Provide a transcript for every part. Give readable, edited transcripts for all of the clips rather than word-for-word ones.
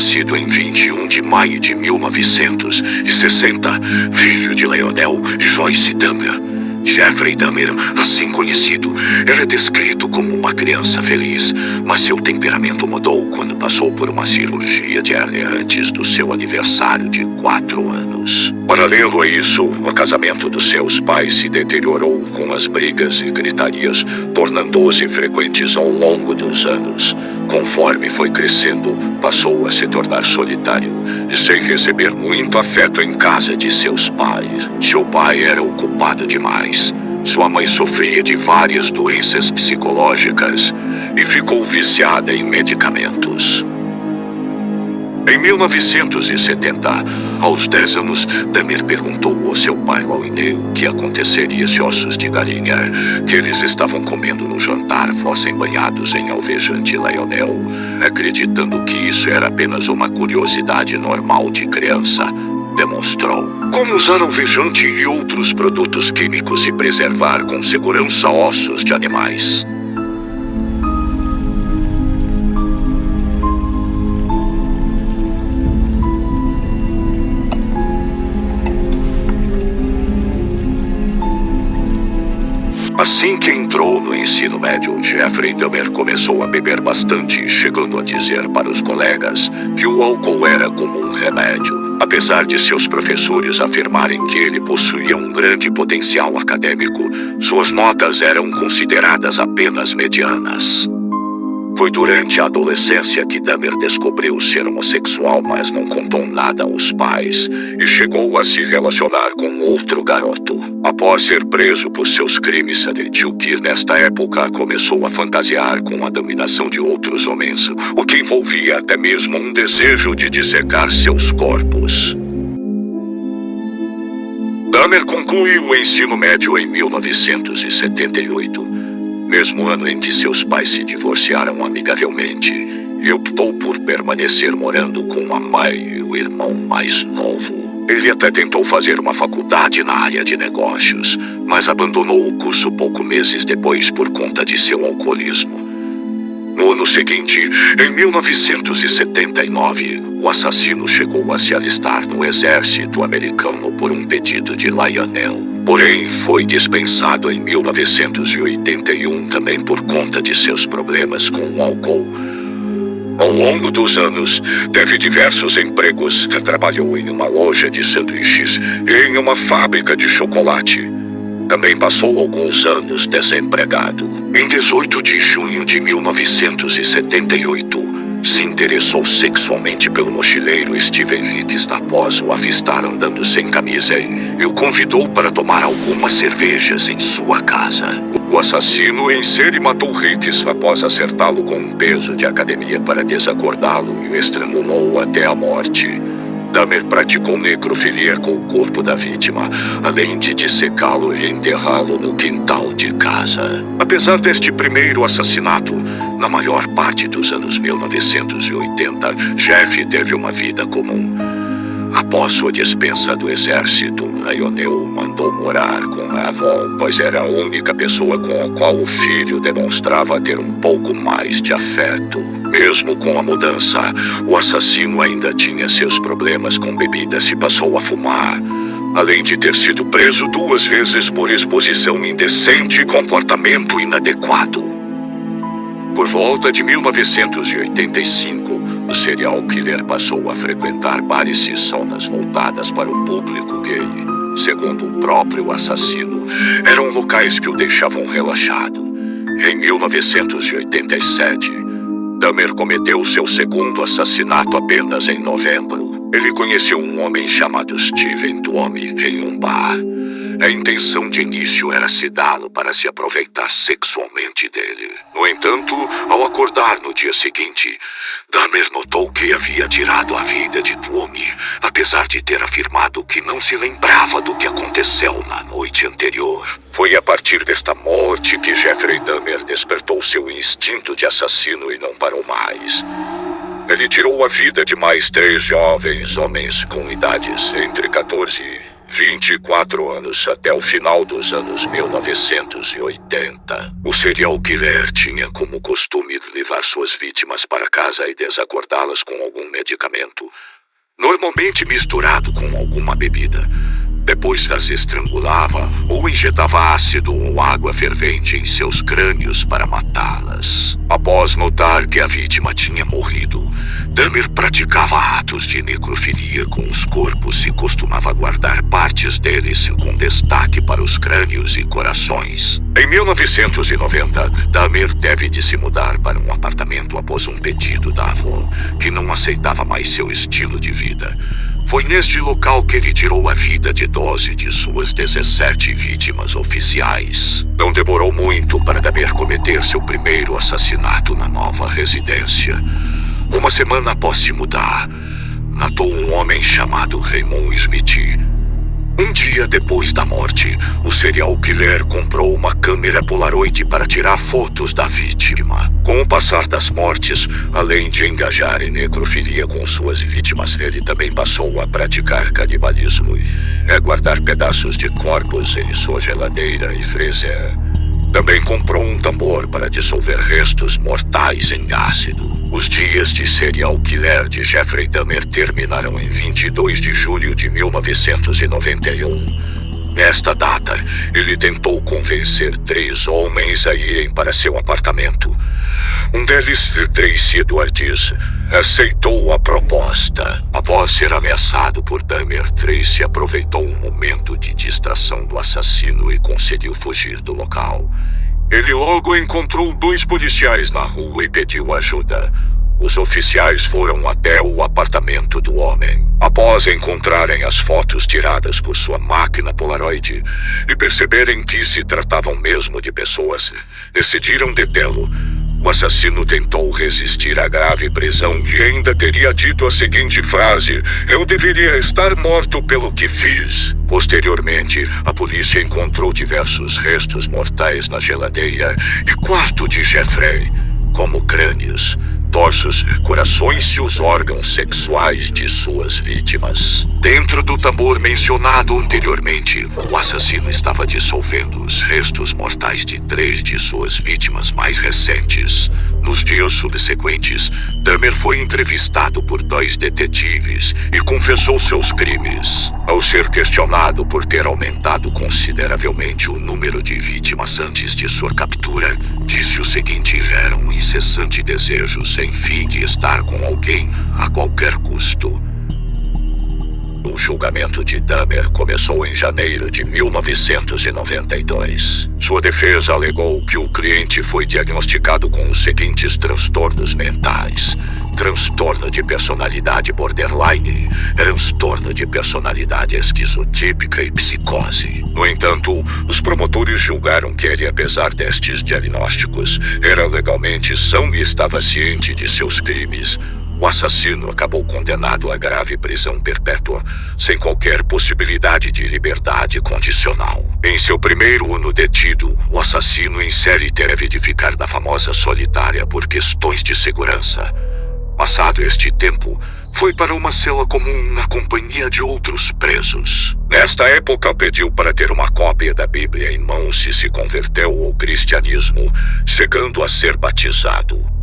nascido em 21 de maio de 1960, filho de Lionel e Joyce Dahmer. Jeffrey Dahmer, assim conhecido, era descrito como uma criança feliz, mas seu temperamento mudou quando passou por uma cirurgia de hérnia antes do seu aniversário de 4 anos. Paralelo a isso, o casamento dos seus pais se deteriorou com as brigas e gritarias, tornando-se frequentes ao longo dos anos. Conforme foi crescendo, passou a se tornar solitário e sem receber muito afeto em casa de seus pais. Seu pai era ocupado demais. Sua mãe sofria de várias doenças psicológicas e ficou viciada em medicamentos. Em 1970, aos 10 anos, Dahmer perguntou ao seu pai Lionel o que aconteceria se ossos de galinha que eles estavam comendo no jantar fossem banhados em alvejante Lionel, acreditando que isso era apenas uma curiosidade normal de criança. Demonstrou como usar alvejante e outros produtos químicos e preservar com segurança ossos de animais. Assim que entrou no ensino médio, Jeffrey Dahmer começou a beber bastante, chegando a dizer para os colegas que o álcool era como um remédio. Apesar de seus professores afirmarem que ele possuía um grande potencial acadêmico, suas notas eram consideradas apenas medianas. Foi durante a adolescência que Dahmer descobriu ser homossexual, mas não contou nada aos pais e chegou a se relacionar com outro garoto. Após ser preso por seus crimes, admitiu que nesta época começou a fantasiar com a dominação de outros homens, o que envolvia até mesmo um desejo de dissecar seus corpos. Dahmer concluiu o ensino médio em 1978. Mesmo ano em que seus pais se divorciaram amigavelmente, e optou por permanecer morando com a mãe e o irmão mais novo. Ele até tentou fazer uma faculdade na área de negócios, mas abandonou o curso poucos meses depois por conta de seu alcoolismo. No ano seguinte, em 1979, o assassino chegou a se alistar no exército americano por um pedido de Lionel. Porém, foi dispensado em 1981 também por conta de seus problemas com o álcool. Ao longo dos anos, teve diversos empregos. Trabalhou em uma loja de sanduíches e em uma fábrica de chocolate. Também passou alguns anos desempregado. Em 18 de junho de 1978, se interessou sexualmente pelo mochileiro Steven Hicks após o avistar andando sem camisa e o convidou para tomar algumas cervejas em sua casa. O assassino em série matou Hicks após acertá-lo com um peso de academia para desacordá-lo e o estrangulou até a morte. Dahmer praticou necrofilia com o corpo da vítima, além de dissecá-lo e enterrá-lo no quintal de casa. Apesar deste primeiro assassinato, na maior parte dos anos 1980, Jeff teve uma vida comum. Após sua dispensa do exército, Lionel mandou morar com a avó, pois era a única pessoa com a qual o filho demonstrava ter um pouco mais de afeto. Mesmo com a mudança, o assassino ainda tinha seus problemas com bebidas e passou a fumar, além de ter sido preso 2 vezes por exposição indecente e comportamento inadequado. Por volta de 1985, o serial killer passou a frequentar bares e saunas voltadas para o público gay. Segundo o próprio assassino, eram locais que o deixavam relaxado. Em 1987, Dahmer cometeu seu segundo assassinato apenas em novembro. Ele conheceu um homem chamado Steven Tuomi em um bar. A intenção de início era sedá-lo para se aproveitar sexualmente dele. No entanto, ao acordar no dia seguinte, Dahmer notou que havia tirado a vida de Tuomi, apesar de ter afirmado que não se lembrava do que aconteceu na noite anterior. Foi a partir desta morte que Jeffrey Dahmer despertou seu instinto de assassino e não parou mais. Ele tirou a vida de mais 3 jovens homens com idades entre 14 24 anos até o final dos anos 1980. O serial killer tinha como costume levar suas vítimas para casa e desacordá-las com algum medicamento, normalmente misturado com alguma bebida. Depois as estrangulava ou injetava ácido ou água fervente em seus crânios para matá-las. Após notar que a vítima tinha morrido, Dahmer praticava atos de necrofilia com os corpos e costumava guardar partes deles com destaque para os crânios e corações. Em 1990, Dahmer teve de se mudar para um apartamento após um pedido da avó, que não aceitava mais seu estilo de vida. Foi neste local que ele tirou a vida de 12 de suas 17 vítimas oficiais. Não demorou muito para Dahmer cometer seu primeiro assassinato na nova residência. Uma semana após se mudar, matou um homem chamado Raymond Smith. Um dia depois da morte, o serial killer comprou uma câmera Polaroid para tirar fotos da vítima. Com o passar das mortes, além de engajar em necrofilia com suas vítimas, ele também passou a praticar canibalismo e guardar pedaços de corpos em sua geladeira e freezer. Também comprou um tambor para dissolver restos mortais em ácido. Os dias de serial killer de Jeffrey Dahmer terminaram em 22 de julho de 1991. Nesta data, ele tentou convencer 3 homens a irem para seu apartamento. Um deles, Tracy Edwards, aceitou a proposta. Após ser ameaçado por Dahmer, Tracy aproveitou um momento de distração do assassino e conseguiu fugir do local. Ele logo encontrou 2 policiais na rua e pediu ajuda. Os oficiais foram até o apartamento do homem. Após encontrarem as fotos tiradas por sua máquina Polaroid e perceberem que se tratavam mesmo de pessoas, decidiram detê-lo. O assassino tentou resistir à grave prisão e ainda teria dito a seguinte frase: "Eu deveria estar morto pelo que fiz." Posteriormente, a polícia encontrou diversos restos mortais na geladeira e quarto de Jeffrey, como crânios, torsos, corações e os órgãos sexuais de suas vítimas. Dentro do tambor mencionado anteriormente, o assassino estava dissolvendo os restos mortais de 3 de suas vítimas mais recentes. Nos dias subsequentes, Dahmer foi entrevistado por 2 detetives e confessou seus crimes. Ao ser questionado por ter aumentado consideravelmente o número de vítimas antes de sua captura, disse o seguinte: "Era um incessante desejo sem fim de estar com alguém a qualquer custo." O julgamento de Dahmer começou em janeiro de 1992. Sua defesa alegou que o cliente foi diagnosticado com os seguintes transtornos mentais: transtorno de personalidade borderline, transtorno de personalidade esquizotípica e psicose. No entanto, os promotores julgaram que ele, apesar destes diagnósticos, era legalmente são e estava ciente de seus crimes. O assassino acabou condenado a grave prisão perpétua, sem qualquer possibilidade de liberdade condicional. Em seu primeiro ano detido, o assassino em série teve de ficar na famosa solitária por questões de segurança. Passado este tempo, foi para uma cela comum na companhia de outros presos. Nesta época, pediu para ter uma cópia da Bíblia em mãos e se converteu ao cristianismo, chegando a ser batizado.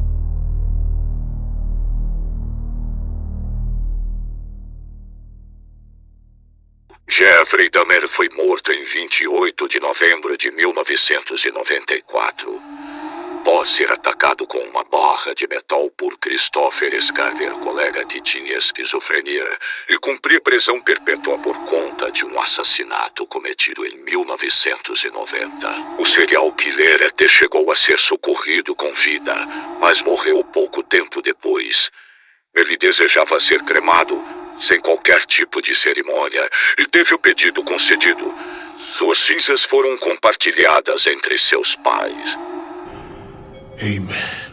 Jeffrey Dahmer foi morto em 28 de novembro de 1994. Após ser atacado com uma barra de metal por Christopher Scarver, colega que tinha esquizofrenia, e cumprir prisão perpétua por conta de um assassinato cometido em 1990. O serial killer até chegou a ser socorrido com vida, mas morreu pouco tempo depois. Ele desejava ser cremado sem qualquer tipo de cerimônia e teve o pedido concedido. Suas cinzas foram compartilhadas entre seus pais. Amen.